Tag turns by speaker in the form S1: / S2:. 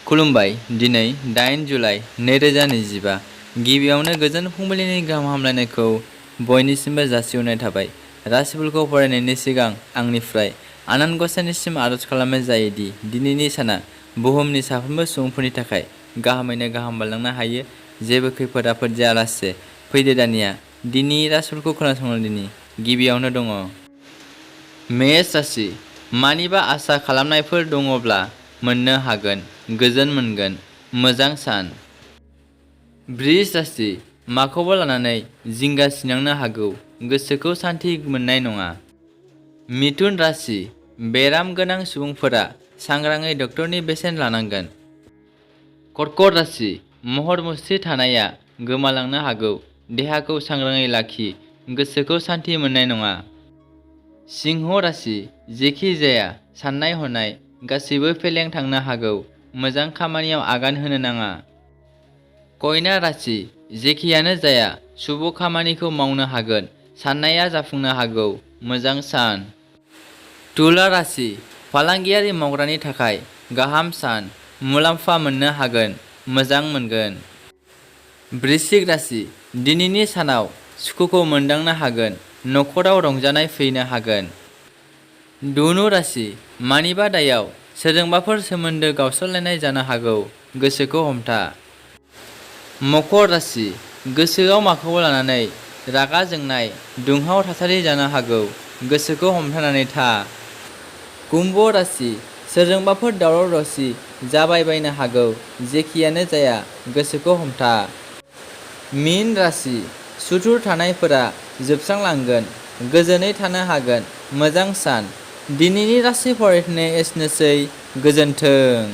S1: खुलुमबाय। दिनै 8 जुलाइ 2025 गिबियावनो गोजोन फुंबिलिनि गाहाम हामलायनायखौ बयनिसिमबो जासिहरनाय थाबाय। राशिफोरखौ फरायनायनि सिगां आंनिफ्राय आनान गसाइनिसिम आरज खालामनाय जायोदि दिनैनि साना बुहुमनि साफ्रोमबो सुबुंफोरनि थाखाय गाहामैनो गाहाम बारलांनो हायो। जेबो खैफोद आफोद जायालासे फैदो दानिया दिनैनि राशिफोरखौ खोनासंनो। दिनै गिबियावनो दङ मेष राशि। मानिबा आसा खालामनायफोर दङब्ला मोननो हागोन, गोजोन मोनगोन, मोजां सान। बृष राशि। माखौबा लानानै जिंगा सिनांनो हागौ, गोसोखौ सान्थि मोननाय नङा। मिथुन राशि। बेराम गोनां सुबुंफोरा सांग्राङै डक्टरनि बेसेन लानांगोन। कर्कट राशि। महर मुस्रि थानाया गोमालांनो हागौ, देहाखौ सांग्राङै लाखि, गोसोखौ सान्थि मोननाय नङा। सिंह राशि। जेखि जाया साननाय हनाय गासैबो फेलें थांनो हागौ, मोजां खामानियाव आगान होनो नाङा। कन्या राशि। जेखियानो जाया शुभ खामानिखौ मावनो हागोन, साननाया जाफुंनो हागौ, मोजां सान। तुला राशि। फालांगियारि मावग्रानि थाखाय गाहाम सान, मुलाम्फा मोननो हागोन, मोजां मोनगोन। वृश्चिक राशि। दिनैनि सानाव सुखुखौ मोनदांनो हागोन, नखराव रंजानाय फैनो हागोन। धनु राशि। मानिबा दायाव सोरजोंबाफोर सोमोन्दो गावस्रालायनाय जानो हागौ, गोसोखौ हमथा। मकर राशि। गोसोआव माखौबा लानानै रागा जोंनाय दुंहाव थासारि जानो हागौ, गोसोखौ हमथानानै था। कुम्भ राशि। सोरजोंबाफोर दावराव दावसि जाबायबायनो हागौ, जेखियानो जाया गोसोखौ हमथा। मीन राशि। सुथुर थानायफोरा जोबस्रांलांगोन, गोजोनै थानो हागोन, मोजां सान। दिनैनि राशि फरायनाया एसेनोसै, गोजोन्थों।